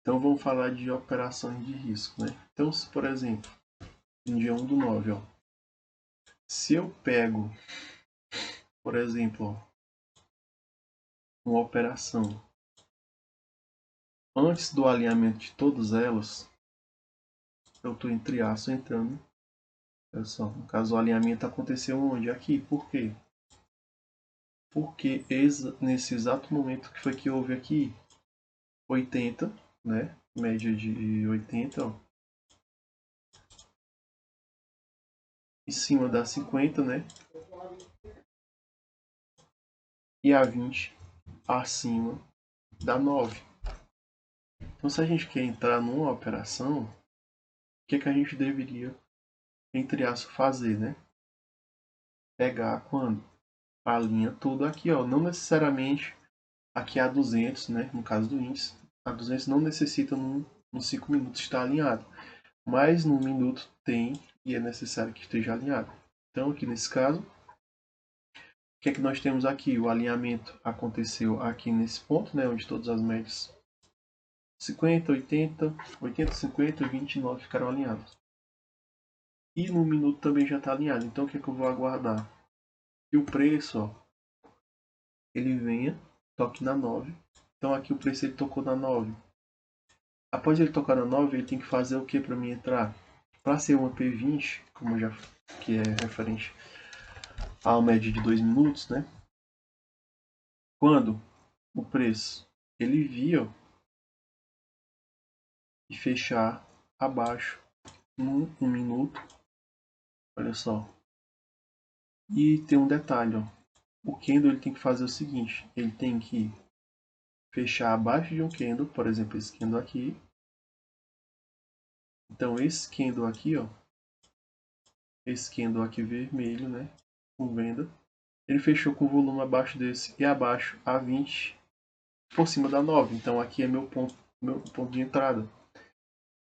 Então vamos falar de operações de risco, né? Então, se, por exemplo, no dia 1/9, ó, se eu pego, por exemplo, ó, uma operação antes do alinhamento de todas elas, eu estou entre aspas entrando. Olha só, no caso o alinhamento aconteceu onde? Aqui. Por quê? Porque nesse exato momento que foi que houve aqui 80, né? Média de 80, ó. Em cima da 50, né? E a 20 acima da 9. Então, se a gente quer entrar numa operação, o que a gente deveria, entre aspas, fazer, né? Pegar quando? A linha toda aqui, ó. Não necessariamente aqui a 200, né? No caso do índice, a 200 não necessita nos 5 minutos estar alinhado. Mas no minuto tem e é necessário que esteja alinhado. Então, aqui nesse caso, o que é que nós temos aqui? O alinhamento aconteceu aqui nesse ponto, né? Onde todas as médias 50, 80, 80, 50, 29 ficaram alinhados. E no minuto também já está alinhado. Então o que é que eu vou aguardar? Que o preço, ó, ele venha, toque na 9. Então aqui o preço ele tocou na 9. Após ele tocar na 9, ele tem que fazer o que para mim entrar? Para ser uma P20, como já que é referente à média de 2 minutos, né? Quando o preço ele vir, ó, e fechar abaixo num 1 minuto, olha só. E tem um detalhe, ó. O candle ele tem que fazer o seguinte, ele tem que fechar abaixo de um candle, por exemplo, esse candle aqui. Então esse candle aqui, ó, esse candle aqui vermelho, né, com venda, ele fechou com volume abaixo desse e abaixo a 20 por cima da 9. Então aqui é meu ponto de entrada.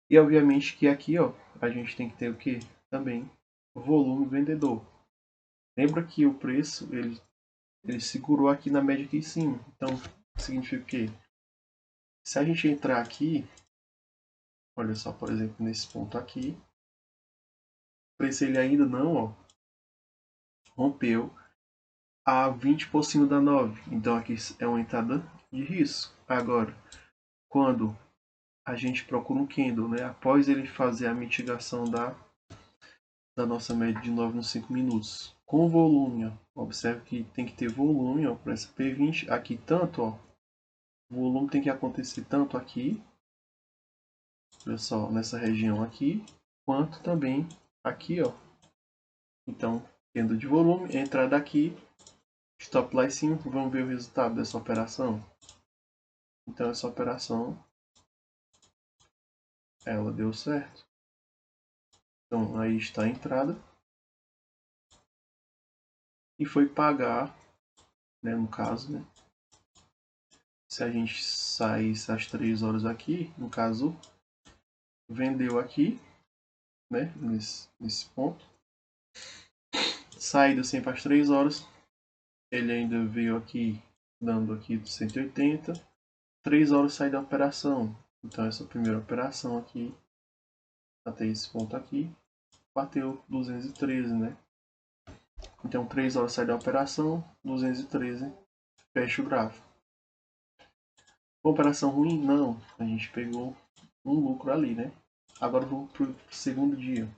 E obviamente que aqui, ó, a gente tem que ter o que? Também volume vendedor. Lembra que o preço ele segurou aqui na média aqui em cima. Então significa o quê? Se a gente entrar aqui, olha só, por exemplo, nesse ponto aqui, o preço ele ainda não, ó, rompeu a 20 por cima da 9. Então aqui é uma entrada de risco. Agora, quando a gente procura um candle, né, após ele fazer a mitigação da nossa média de 9 nos 5 minutos, com volume, ó, observe que tem que ter volume para essa P20, aqui tanto, ó, o volume tem que acontecer tanto aqui, olha só, nessa região aqui, quanto também aqui, ó. Então, tendo de volume, entrada aqui, stop lá em cima, vamos ver o resultado dessa operação. Então essa operação, ela deu certo. Então aí está a entrada. E foi pagar, né, no caso, né, se a gente saísse às 3 horas aqui, no caso, vendeu aqui, né, nesse ponto. Saída sempre às 3 horas, ele ainda veio aqui, dando aqui 180. 3 horas sai da operação. Então essa primeira operação aqui, até esse ponto aqui, bateu 213, né? Então 3 horas sai da operação, 213, fecha o gráfico. Operação ruim? Não, a gente pegou um lucro ali, né? Agora vamos para o segundo dia.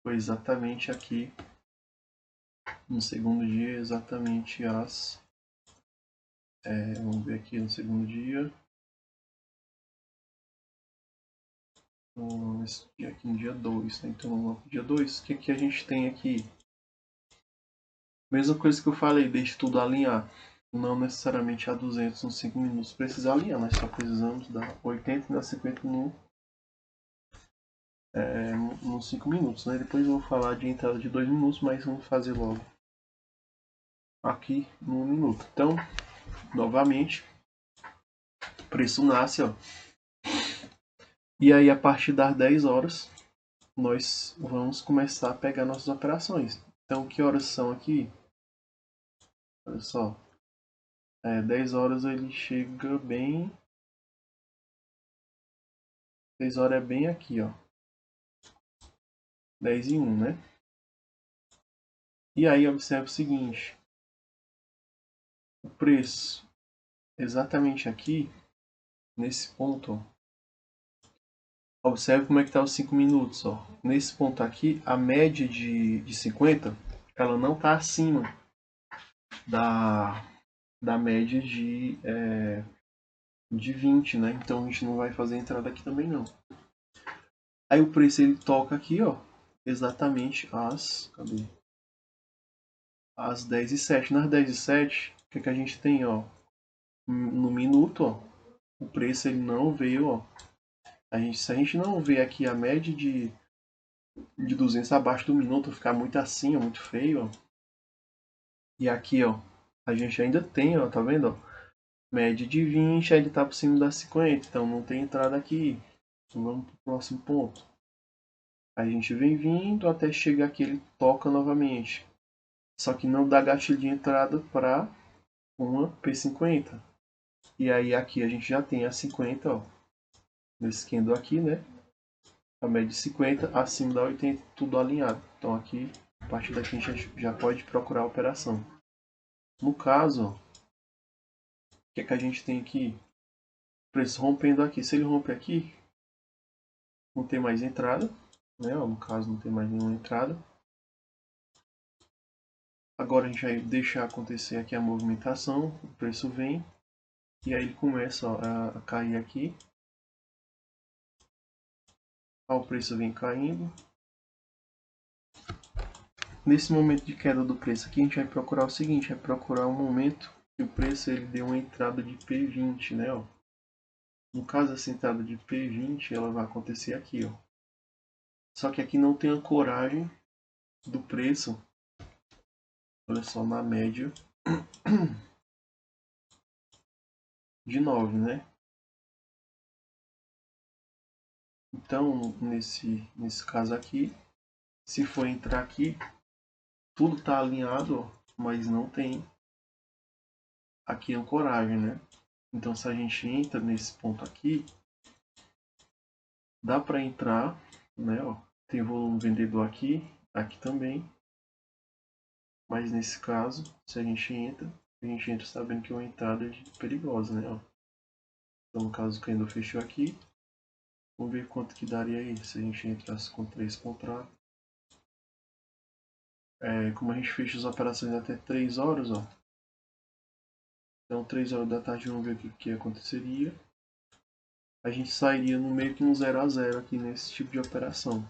Foi exatamente aqui, no segundo dia, exatamente as... vamos ver aqui no segundo dia. Esse dia aqui no dia 2, né? Então, dia 2, o que a gente tem aqui? Mesma coisa que eu falei, deixe tudo alinhar. Não necessariamente a 200 nos 5 minutos precisa alinhar, nós só precisamos dar 80 e dar 50 nos 5 minutos. Né? Depois eu vou falar de entrada de 2 minutos, mas vamos fazer logo aqui no 1 minuto. Então, novamente, o preço nasce, ó. E aí a partir das 10 horas, nós vamos começar a pegar nossas operações. Então, que horas são aqui? Olha só. 10 horas ele chega bem. 10 horas é bem aqui, ó. 10 e 1, né? E aí observe o seguinte. O preço exatamente aqui, nesse ponto, ó. Observe como é que está os 5 minutos, ó. Nesse ponto aqui, a média de 50, ela não está acima da média de 20, né? Então a gente não vai fazer entrada aqui também não. Aí o preço ele toca aqui, ó, exatamente cadê? Às 10h07. Nas 10h07, o que que a gente tem, ó? No minuto, ó, o preço ele não veio, ó. Se a gente não vê aqui a média de 200 abaixo do minuto, ficar muito assim, ó, muito feio, ó. E aqui, ó, a gente ainda tem, ó, tá vendo, ó? Média de 20, aí ele tá por cima das 50, então não tem entrada aqui. Então vamos pro próximo ponto. A gente vem vindo até chegar aqui, ele toca novamente. Só que não dá gatilho de entrada para uma P50. E aí aqui a gente já tem a 50, ó. Nesse candle aqui, né? A média de 50, acima da 80, tudo alinhado. Então aqui, a partir daqui a gente já pode procurar a operação. No caso, o que é que a gente tem aqui? O preço rompendo aqui. Se ele romper aqui, não tem mais entrada, né? No caso, não tem mais nenhuma entrada. Agora a gente vai deixar acontecer aqui a movimentação, o preço vem e aí ele começa, ó, a cair aqui. Ó, o preço vem caindo. Nesse momento de queda do preço aqui, a gente vai procurar o seguinte, vai procurar um momento que o preço ele deu uma entrada de P20, né? Ó. No caso, essa entrada de P20, ela vai acontecer aqui, ó. Só que aqui não tem ancoragem do preço. Olha só, na média de 9, né? Então, nesse caso aqui, se for entrar aqui, tudo está alinhado, ó, mas não tem aqui ancoragem, né? Então, se a gente entra nesse ponto aqui, dá para entrar, né? Ó, tem volume vendedor aqui, aqui também. Mas nesse caso, se a gente entra sabendo que é uma entrada perigosa, né? Ó. Então, no caso, o candle fechou aqui. Vamos ver quanto que daria aí se a gente entrasse com 3 contratos. Como a gente fecha as operações até 3 horas, ó. Então, 3 horas da tarde, vamos ver o que aconteceria. A gente sairia no meio que no 0 a 0 aqui nesse tipo de operação.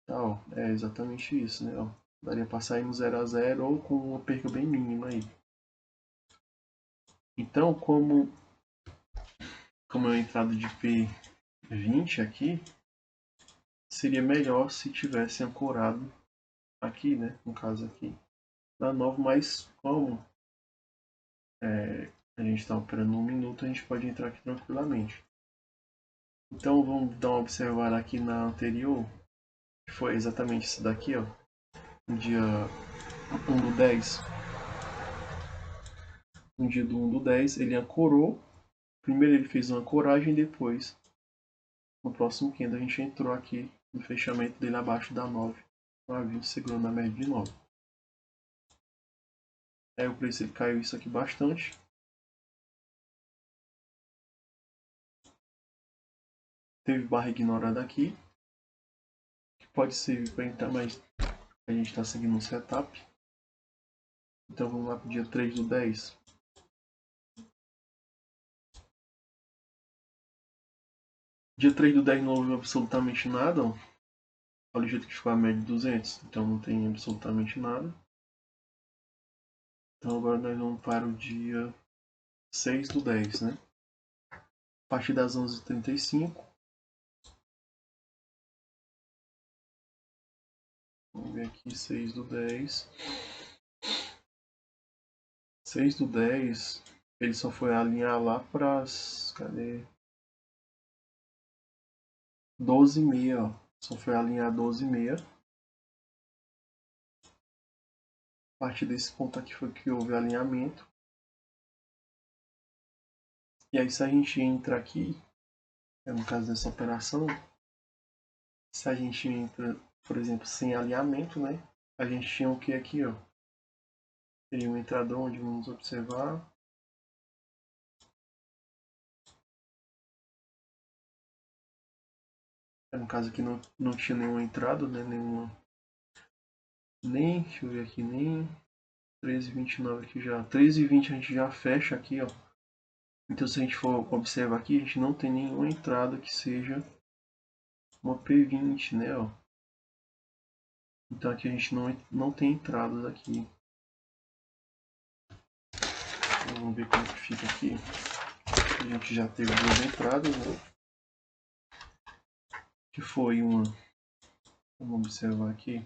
Tá, ó, é exatamente isso, né? Ó. Daria para sair no 0 a 0 ou com uma perca bem mínima aí. Então, como é uma entrada de P20 aqui, seria melhor se tivesse ancorado aqui, né? No caso aqui, na 9, mas como a gente está operando um minuto, a gente pode entrar aqui tranquilamente. Então vamos dar uma observada aqui na anterior, que foi exatamente isso daqui, ó. No dia 1 do 10. No dia do 1 do 10, ele ancorou. Primeiro ele fez uma ancoragem, depois, no próximo candle, a gente entrou aqui no fechamento dele abaixo da 9. Com a 20 segurando a média de 9. Aí o preço ele caiu isso aqui bastante. Teve barra ignorada aqui, que pode servir para entrar, mas a gente está seguindo um setup. Então vamos lá para o dia 3 do 10. Dia 3 do 10 não houve absolutamente nada. Ó. Olha o jeito que ficou a média de 200. Então não tem absolutamente nada. Então agora nós vamos para o dia 6 do 10, né? A partir das 11h35. Vamos ver aqui, 6 do 10. 6 do 10, ele só foi alinhar lá para as... Cadê? 12h30, ó. Só foi alinhar 12h30. A partir desse ponto aqui foi que houve alinhamento. E aí se a gente entra aqui, no caso dessa operação, se a gente entra, por exemplo, sem alinhamento, né? A gente tinha o que aqui, ó? Teria uma entrada onde vamos observar. No caso aqui não tinha nenhuma entrada, né? Deixa eu ver aqui, nem 13,29 aqui já. 13,20 a gente já fecha aqui, ó. Então se a gente for observar aqui, a gente não tem nenhuma entrada que seja uma P20, né, ó. Então aqui a gente não tem entradas aqui. Então, vamos ver como que fica aqui. A gente já teve duas entradas, né? Que foi uma, vamos observar aqui,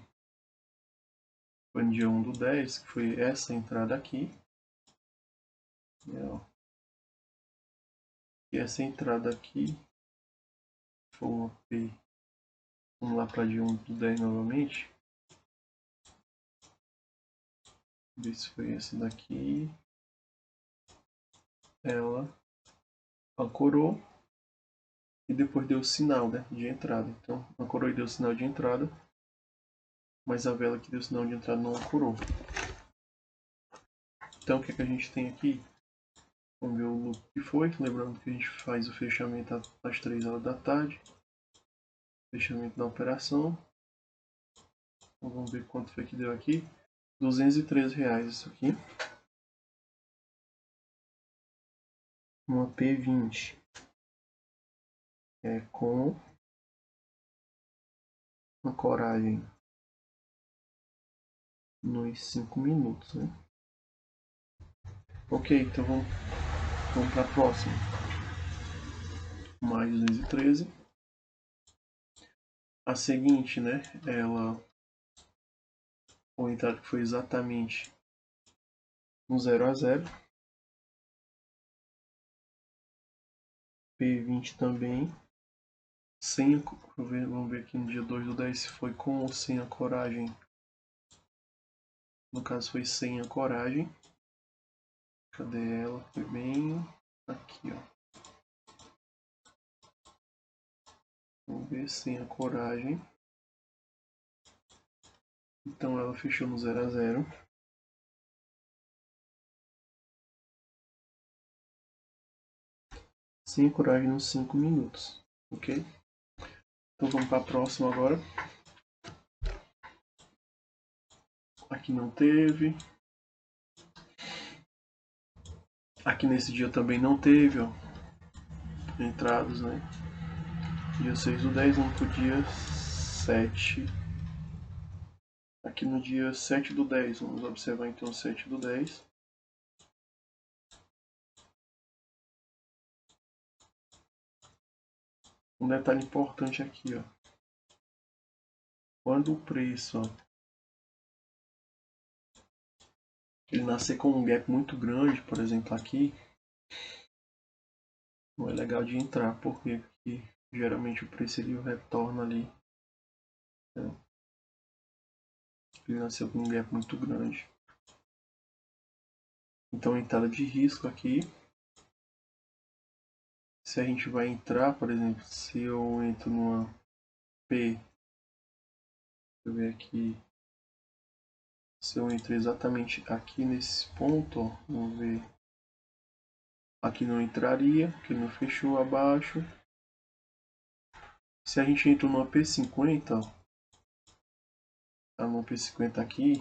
foi no dia 1/10, que foi essa entrada aqui. E essa entrada aqui foi uma P. Vamos lá para dia 1/10 novamente. Ver se foi essa daqui. Ela ancorou e depois deu o sinal, né, de entrada. Então ancorou e deu o sinal de entrada, mas a vela que deu o sinal de entrada não ancorou. Então o que, é que a gente tem aqui? Vamos ver o lucro que foi. Lembrando que a gente faz o fechamento às 3 horas da tarde. Fechamento da operação. Então, vamos ver quanto foi que deu aqui. R$ 213 isso aqui. Uma P20. Com ancoragem nos 5 minutos, né? Ok, então vamos para a próxima. Mais 213. A seguinte, né? O entrada que foi exatamente no 0 a 0. P20 também. Vamos ver aqui no dia 2/10 se foi com ou sem ancoragem. No caso foi sem ancoragem. Cadê ela? Foi bem aqui, ó. Vamos ver sem ancoragem. Então ela fechou no 0 a 0. Sem ancoragem nos 5 minutos. Ok? Então vamos para a próxima agora. Aqui não teve. Aqui nesse dia também não teve, ó. Entradas, né? Dia 6/10, vamos pro dia 7. Aqui no dia 7/10, vamos observar então 7/10. Um detalhe importante aqui, ó. Quando o preço, ó, ele nascer com um gap muito grande, por exemplo aqui, não é legal de entrar, porque geralmente o preço ele retorna ali. Né? Ele nasceu com um gap muito grande. Então entrada de risco aqui. Se a gente vai entrar, por exemplo, se eu entro numa P, deixa eu ver aqui, se eu entro exatamente aqui nesse ponto, ó, vamos ver, aqui não entraria, porque não fechou abaixo. Se a gente entra numa P50, ó, tá numa P50 aqui,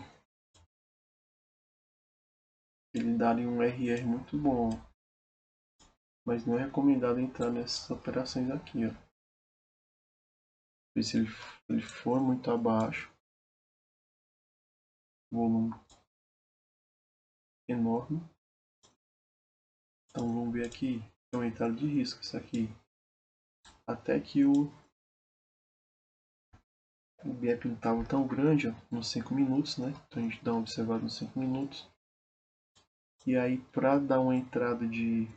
ele daria um RR muito bom, mas não é recomendado entrar nessas operações aqui, ó. Se ele for muito abaixo, volume enorme. Então vamos ver aqui, é uma entrada de risco isso aqui. Até que o gap não estava tão grande, ó, nos 5 minutos, né? Então a gente dá uma observada nos 5 minutos. E aí para dar uma entrada de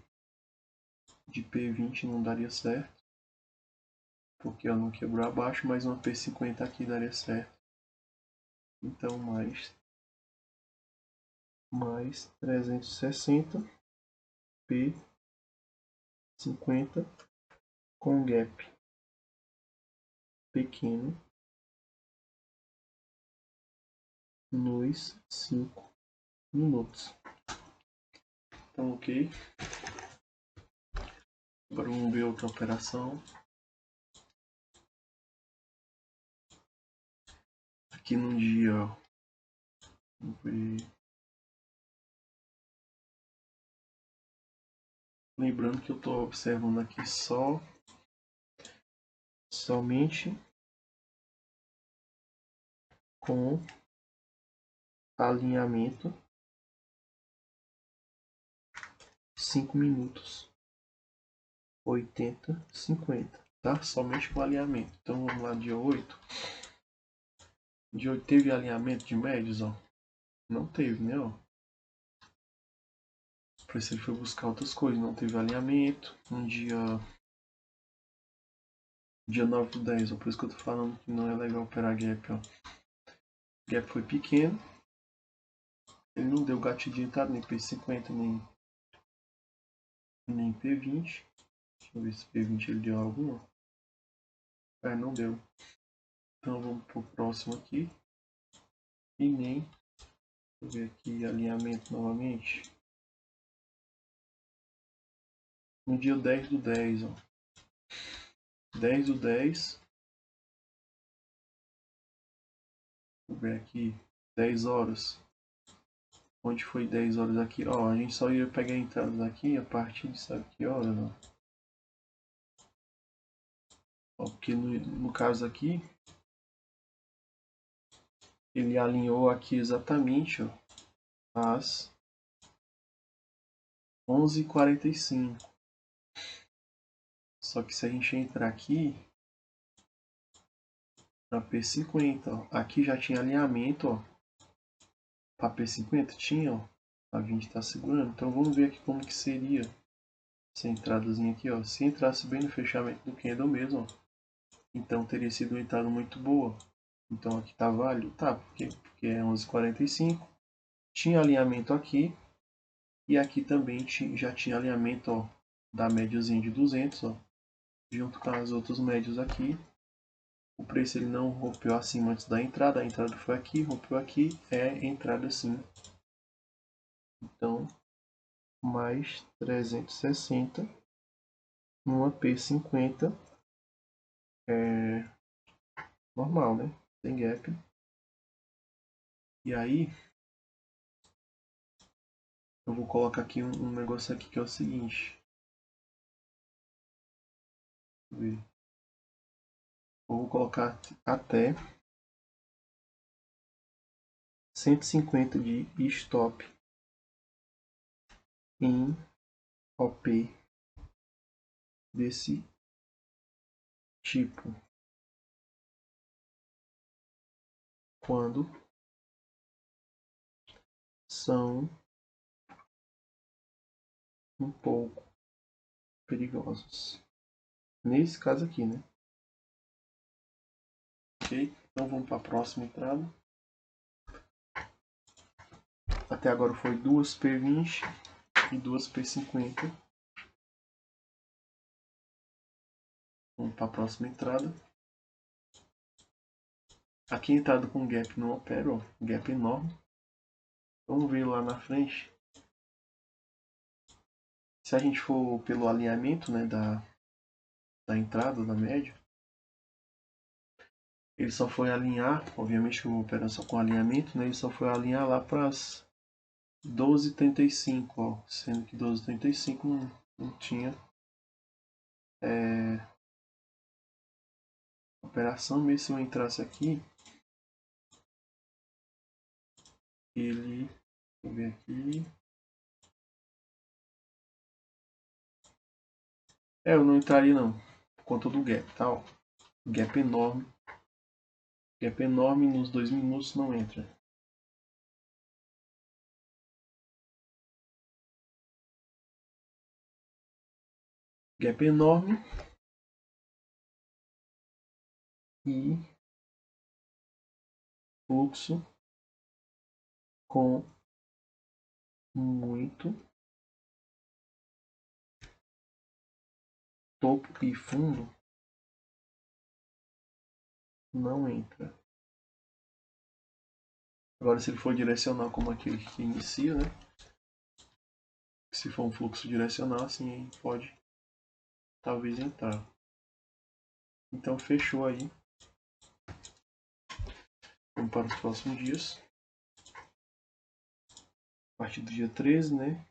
P20 não daria certo. Porque ela não quebrou abaixo, mas uma P50 aqui daria certo. Então mais 360 P 50 com gap pequeno nos 5 minutos. Então, ok. Agora vamos ver outra operação. Aqui no dia, vamos ver. Lembrando que eu estou observando aqui somente com alinhamento 5 minutos 80, 50, tá? Somente com alinhamento. Então vamos lá, dia 8. Dia 8 teve alinhamento de médios, ó. Não teve, né, ó. Por isso ele foi buscar outras coisas, não teve alinhamento. Um dia 9 do 10, ó. Por isso que eu tô falando que não é legal operar gap, ó. Gap foi pequeno. Ele não deu gatilho de entrada, nem P50, nem P20. Deixa eu ver se P20 ele deu algum. Não deu. Então vamos pro próximo aqui. E nem. Deixa eu ver aqui alinhamento novamente. No dia 10 do 10, ó. 10 do 10. Vou ver aqui. 10 horas. Onde foi 10 horas aqui? Ó, a gente só ia pegar entradas aqui a partir de sabe que horas, ó. Ó, porque no caso aqui, ele alinhou aqui exatamente, ó, às 11h45. Só que se a gente entrar aqui na P50, ó, aqui já tinha alinhamento, ó. Para P50 tinha, ó. A 20 está segurando. Então vamos ver aqui como que seria essa entradazinha aqui, ó. Se entrasse bem no fechamento do candle mesmo, ó, então teria sido uma entrada muito boa. Então aqui tá válido, tá? Porque é 11h45. Tinha alinhamento aqui. E aqui também já tinha alinhamento, ó, da médiazinha de 200, ó, junto com as outras médias aqui. O preço ele não rompeu acima antes da entrada. A entrada foi aqui, rompeu aqui. É entrada sim. Então, mais 360 numa P50 é normal, né? Tem gap. E aí, eu vou colocar aqui um negócio aqui que é o seguinte. Eu vou colocar até 150 de stop em OP desse tipo. Quando são um pouco perigosos. Nesse caso aqui, né? Ok? Então vamos para a próxima entrada. Até agora foi duas P20 e duas P50. Vamos para a próxima entrada. Aqui a entrada com gap não opera, ó. Gap enorme. Vamos ver lá na frente. Se a gente for pelo alinhamento, né, da entrada, da média, ele só foi alinhar, obviamente que eu vou operar só com alinhamento, né, ele só foi alinhar lá para as 12h35, ó, sendo que 12h35 não tinha operação. Mesmo se eu entrasse aqui, ele, vou ver aqui, eu não entraria não, por conta do gap, tá, ó. Gap enorme nos 2 minutos não entra. Gap enorme e fluxo com muito topo e fundo não entra. Agora, se ele for direcional como aquele que inicia, né? Se for um fluxo direcional, assim, pode talvez entrar. Então, fechou aí. Vamos para os próximos dias. A partir do dia 13, né?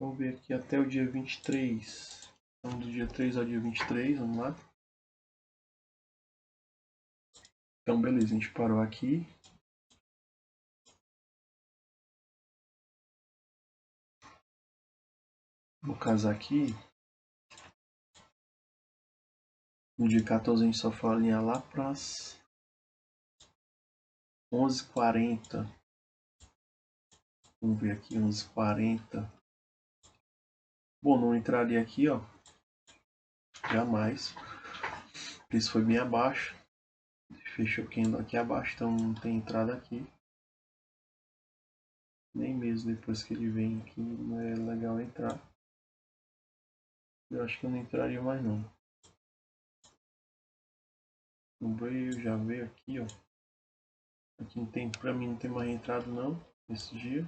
Vamos ver aqui até o dia 23. Então, do dia 3 ao dia 23, vamos lá. Então, beleza, a gente parou aqui. No caso aqui, no dia 14 a gente só foi alinhar lá para as 11h40. Vamos ver aqui, 11h40. Bom, não entraria aqui, ó. Jamais. O preço foi bem abaixo. Fechou candle aqui abaixo, então não tem entrada aqui. Nem mesmo depois que ele vem aqui, não é legal entrar. Eu acho que eu não entraria mais não. Não veio, já veio aqui, ó. Aqui não tem, pra mim não tem mais entrada não, nesse dia.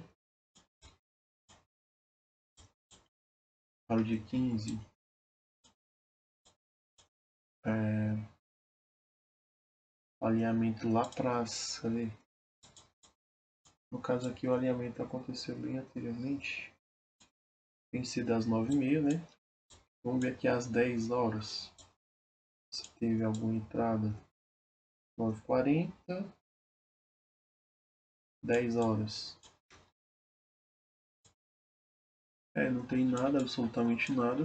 Para o dia 15. Alinhamento lá para as... Cadê? No caso aqui o alinhamento aconteceu bem anteriormente. Tem sido às 9h30, né? Vamos ver aqui às 10 horas. Se teve alguma entrada. 9h40. 10 horas. Não tem nada, absolutamente nada.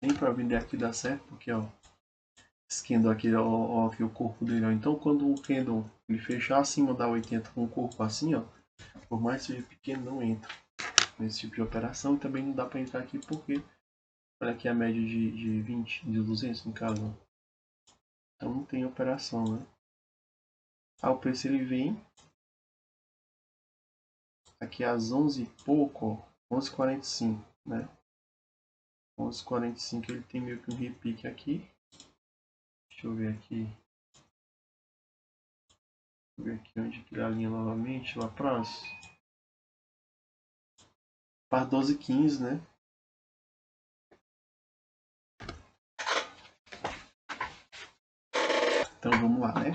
Nem para vender aqui dá certo, porque ó, esse candle aqui, ó, aqui o corpo dele, ó. Então quando o candle ele fechar acima da 80 com o corpo assim, ó, por mais que seja pequeno, não entra nesse tipo de operação. E também não dá para entrar aqui porque olha aqui a média de 20, de 200 no caso, ó. Então não tem operação, né? O preço ele vem aqui às 11 e pouco, ó, 11h45, né? 11h45 ele tem meio que um repique aqui. Deixa eu ver aqui. Deixa eu ver aqui onde que ele alinha novamente, lá próximo. Para 12h15, né? Então vamos lá, né?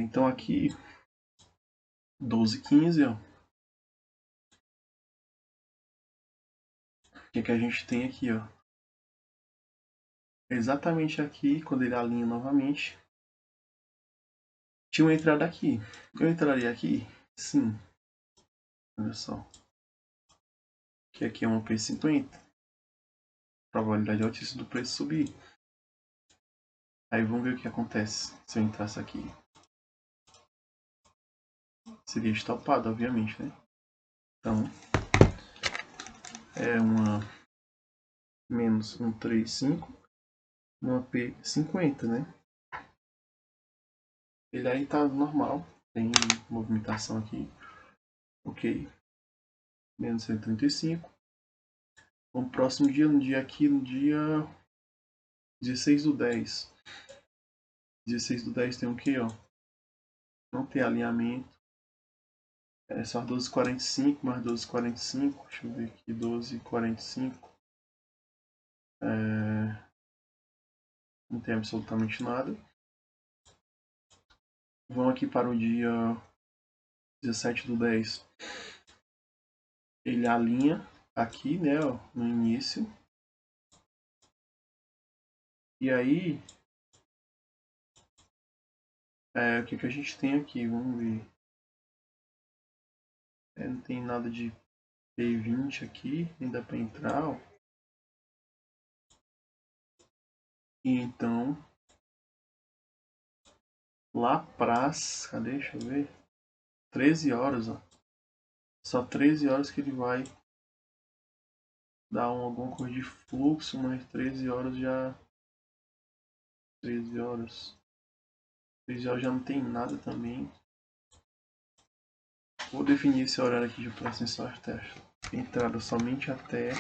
Então aqui 12h15, ó. O que a gente tem aqui, ó? Exatamente aqui, quando ele alinha novamente, tinha uma entrada aqui. Eu entraria aqui? Sim. Olha só. Que aqui é uma P50. Probabilidade altíssima do preço subir. Aí vamos ver o que acontece se eu entrasse aqui. Seria estopado, obviamente, né? Então, é uma menos 135, uma P50, né? Ele aí tá normal, tem movimentação aqui. Ok. Menos 135. No próximo dia, no dia aqui, no dia 16/10. 16/10 tem o que, ó? Não tem alinhamento. É só 12h45 mais 12h45. Deixa eu ver aqui, 12h45. Não tem absolutamente nada. Vamos aqui para o dia 17/10. Ele alinha aqui, né, ó, no início. E aí, o que a gente tem aqui? Vamos ver. Não tem nada de P20 aqui, nem dá para entrar, ó. E então, lá pras, cadê? Deixa eu ver. 13 horas, ó. Só 13 horas que ele vai dar alguma coisa de fluxo, mas 13 horas já. 13 horas. 13 horas já não tem nada também. Vou definir esse horário aqui de próximo teste. Entrada somente até...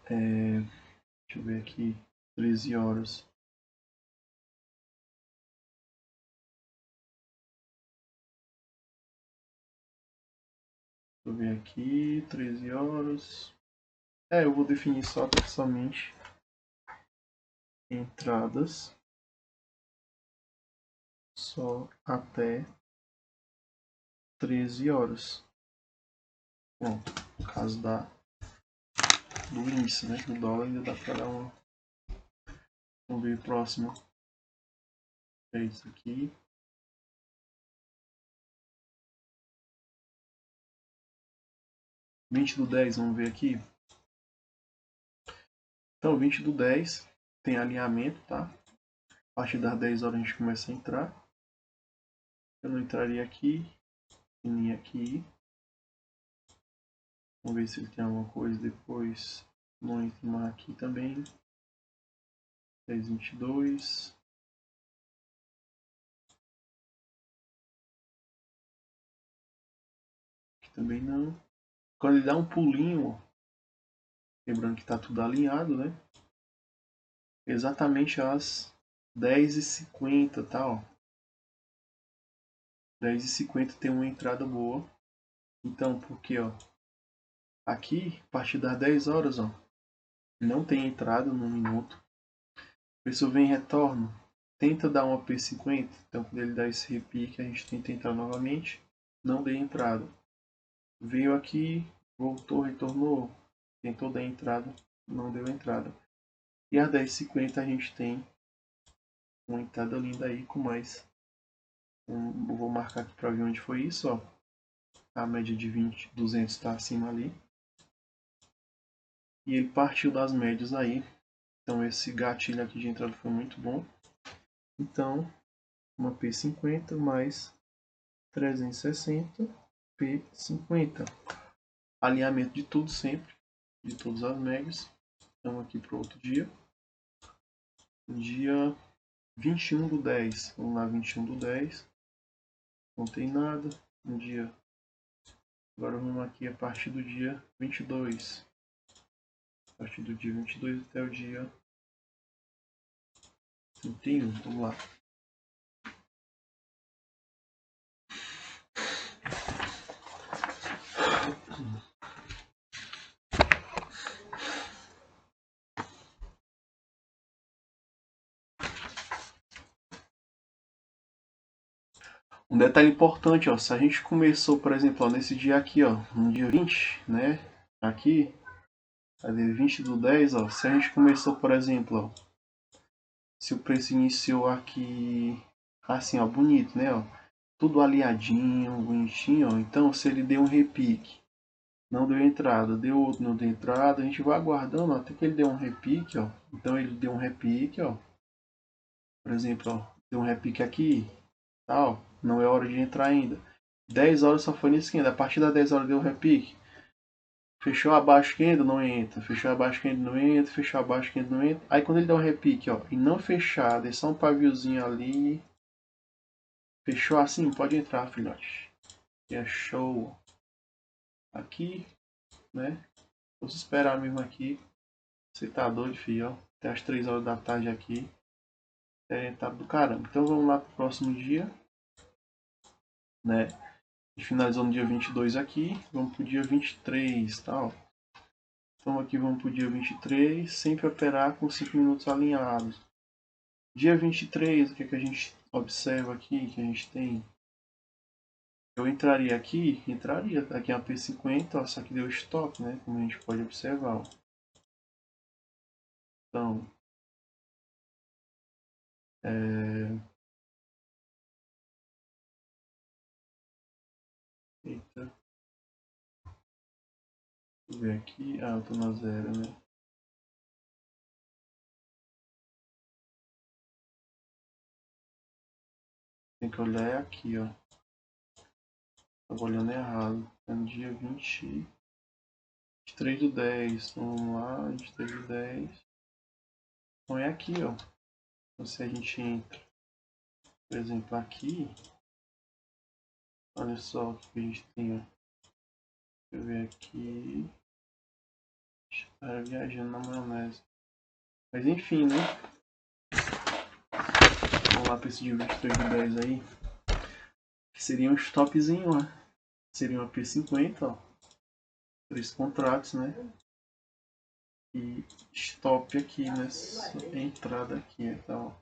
deixa eu ver aqui. 13 horas. Deixa eu ver aqui. 13 horas. Eu vou definir somente entradas só até 13 horas. Bom, no caso do índice, né? Do dólar ainda dá para dar uma... Vamos ver o próximo. É isso aqui. (20/10), vamos ver aqui. Então, 20/10 tem alinhamento, tá? A partir das 10 horas a gente começa a entrar. Eu não entraria aqui, nem aqui. Vamos ver se ele tem alguma coisa depois. Não entra mais aqui também. 10/22. Aqui também não. Quando ele dá um pulinho, lembrando que está tudo alinhado, né? Exatamente às 10h50, tá? Ó. 10h50 tem uma entrada boa. Então, porque ó, aqui, a partir das 10 horas, ó, não tem entrada no minuto. A pessoa vem e retorna, tenta dar uma P50. Então, quando ele dá esse repique, a gente tenta entrar novamente. Não deu entrada. Veio aqui, voltou, retornou, tentou dar entrada, não deu entrada. E às 10h50 a gente tem uma entrada linda aí com mais. Eu vou marcar aqui para ver onde foi isso, ó. A média de 20, 200 está acima ali. E ele partiu das médias aí. Então esse gatilho aqui de entrada foi muito bom. Então, uma P50 mais 360, P50. Alinhamento de tudo sempre, de todas as médias. Então aqui para outro dia. Dia 21/10. Vamos lá, 21/10. Não tem nada. Um dia. Agora vamos aqui a partir do dia 22. A partir do dia 22 até o dia 31. Vamos lá. Um detalhe importante, ó, se a gente começou, por exemplo, ó, nesse dia aqui, ó, no dia 20, né? Aqui, cadê? 20/10, ó. Se a gente começou, por exemplo, ó, se o preço iniciou aqui assim, ó, bonito, né, ó, tudo alinhadinho, bonitinho, ó. Então, se ele deu um repique, não deu entrada, deu outro, não deu entrada, a gente vai aguardando, ó, até que ele deu um repique, ó. Então, ele deu um repique, ó. Por exemplo, ó, deu um repique aqui, tal, não é hora de entrar ainda. 10 horas só foi nesse candle. A partir das 10 horas deu repique. Fechou abaixo candle, não entra. Fechou abaixo candle, não entra. Fechou abaixo candle, não entra. Aí quando ele dá um repique, ó, e não fechar, deixar um paviozinho ali. Fechou assim, pode entrar, filhote. E é show. Aqui, né? Vou esperar mesmo aqui. Você tá doido, filho, ó. Até as 3 horas da tarde aqui. É, tá do caramba. Então vamos lá pro próximo dia, né? E finalizou no dia 22 aqui. Vamos pro dia 23, tal. Então aqui vamos pro dia 23, sempre operar com 5 minutos alinhados. Dia 23, o que é que a gente observa aqui, que a gente tem? Eu entraria aqui a P50, ó, só que deu stop, né? Como a gente pode observar, ó. Então, eita, deixa eu ver aqui, eu tô na 0, né? Tem que olhar aqui, ó. Tava olhando errado. É no dia 23/10. Então, vamos lá, 23/10. Então é aqui, ó. Então, se a gente entra, por exemplo, aqui, Olha só o que a gente tem, ó. Deixa eu ver aqui. Estar viajando na maionese. Mas enfim, né? Vamos lá para esse dia 23 de 10 aí. Que seria um stopzinho, ó. Seria uma P50, ó. 3 contratos, né? E stop aqui nessa entrada aqui, então.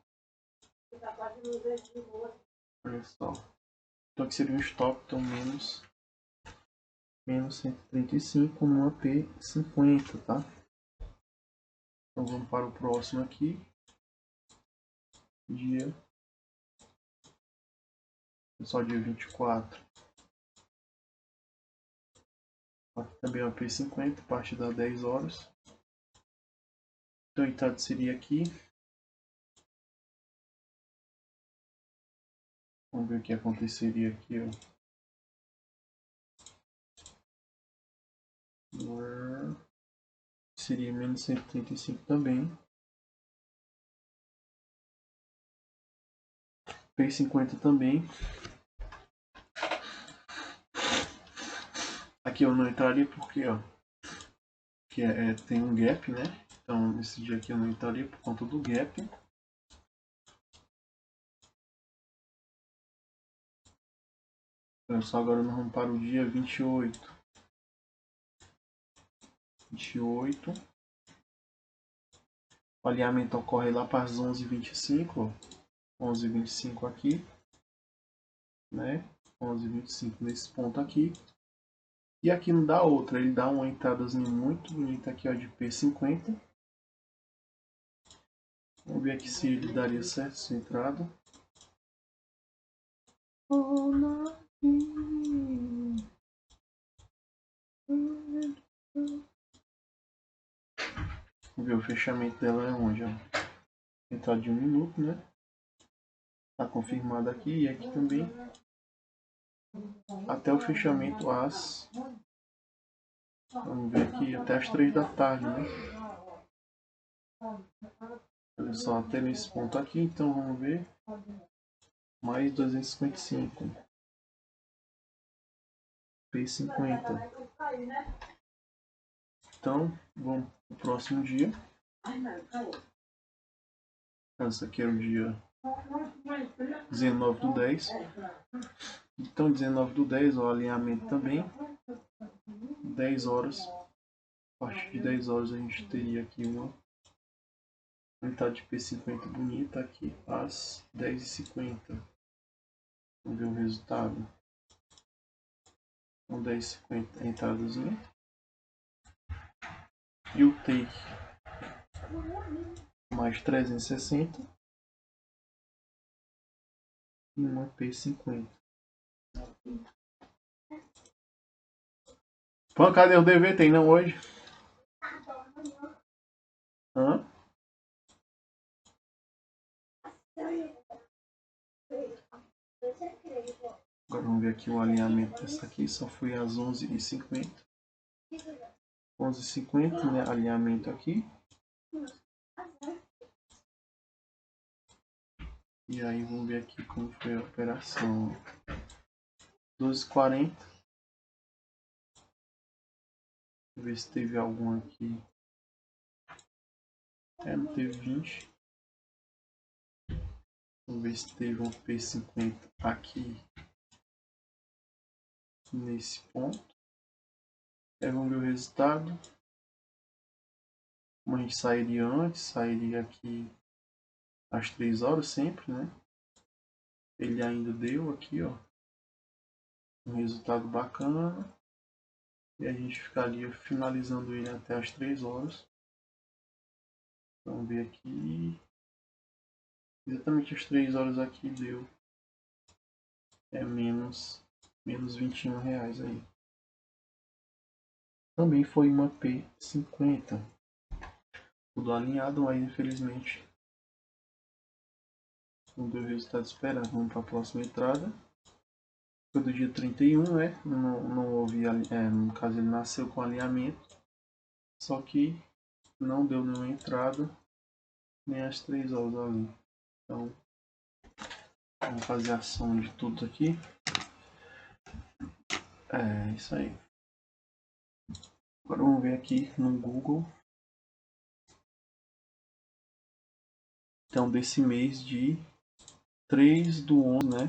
Olha só. Então aqui seria um stop, então menos 135 numa P50, tá? Então vamos para o próximo aqui. Dia. Só dia 24. Aqui também é uma P50, a partir das 10 horas. Então a entrada seria aqui. Vamos ver o que aconteceria aqui, ó. Seria menos 135 também. P50 também. Aqui eu não entraria porque, ó, que tem um gap, né? Então nesse dia aqui eu não entraria por conta do gap. Então só agora nós vamos para o dia 28. 28. O alinhamento ocorre lá para as 11h25, ó. 11h25 aqui, né? 11h25 nesse ponto aqui. E aqui não dá outra, ele dá uma entradazinha muito bonita aqui, ó, de P50. Vamos ver aqui se ele daria certo essa entrada. Vamos ver o fechamento dela é onde, ó. Entrada de 1 minuto, né? Tá confirmado aqui e aqui também. Até o fechamento às... Vamos ver aqui, até as 3 da tarde, né? Olha só, até nesse ponto aqui, então vamos ver. Mais 255. P50. Então, vamos pro próximo dia. Esse aqui é o dia 19/10. Então, 19/10, o alinhamento também. 10 horas. A partir de 10 horas a gente teria aqui uma entrada de P50 bonita aqui às 10h50. Vamos ver o resultado. Então 10h50 a entradazinha. E o take mais 360. E uma P50. Pô, cadê o DV? Tem não hoje? Hã? Agora vamos ver aqui o alinhamento dessa aqui. Só foi às 11h50. 11h50, né? Alinhamento aqui. E aí vamos ver aqui como foi a operação. 12h40. Ver se teve algum aqui. Não teve 20. Vamos ver se teve um P50 aqui nesse ponto. Aí vamos ver o resultado. Como a gente sairia antes, sairia aqui às 3 horas sempre, né? Ele ainda deu aqui, ó, um resultado bacana. E a gente ficaria finalizando ele até às 3 horas. Vamos ver aqui. Exatamente às 3 horas aqui deu. Menos R$21 aí. Também foi uma P50. Tudo alinhado, mas infelizmente não deu o resultado esperado. Vamos para a próxima entrada. Foi do dia 31, né? Não houve, no caso ele nasceu com alinhamento. Só que não deu nenhuma entrada, nem às 3 horas ali. Então, vamos fazer a soma de tudo aqui. É isso aí. Agora vamos ver aqui no Google. Então, desse mês de 3/11, né?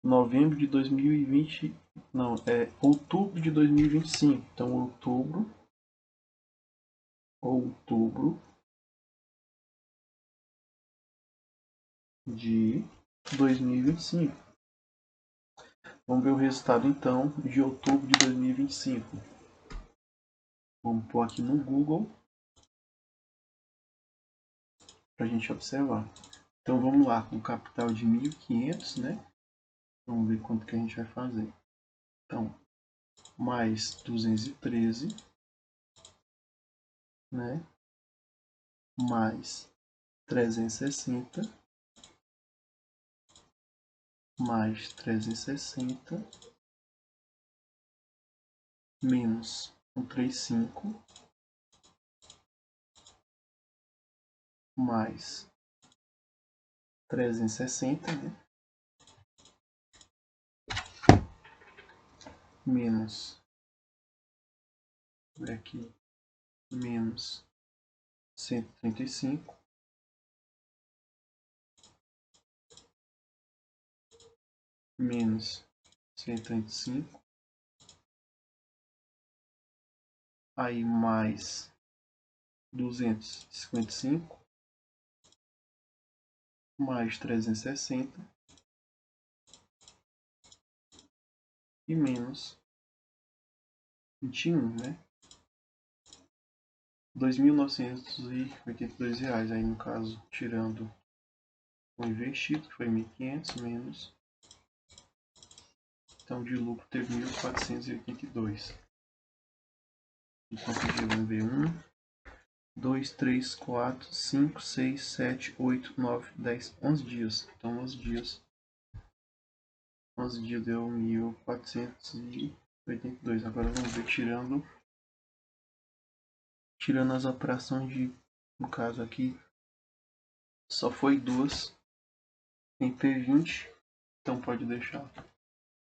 Novembro de 2020. Não, é outubro de 2025. Então, outubro de 2025. Vamos ver o resultado então de outubro de 2025. Vamos pôr aqui no Google para a gente observar. Então vamos lá, com capital de 1.500, né? Vamos ver quanto que a gente vai fazer. Então, mais 213, né? Mais 360, mais 360, menos 135, mais 360, né? Menos, aqui, menos 135, menos 135, aí mais 255, mais 360 e menos 21, né? R$ 2.982, aí no caso, tirando o investido, que foi 1.500 menos. Então de lucro teve 1.482. Então aqui vamos ver 1, 2, 3, 4, 5, 6, 7, 8, 9, 10, 11 dias. Então 11 dias deu 1.482. Agora vamos ver tirando as operações de, no caso aqui, só foi duas em P20, então pode deixar.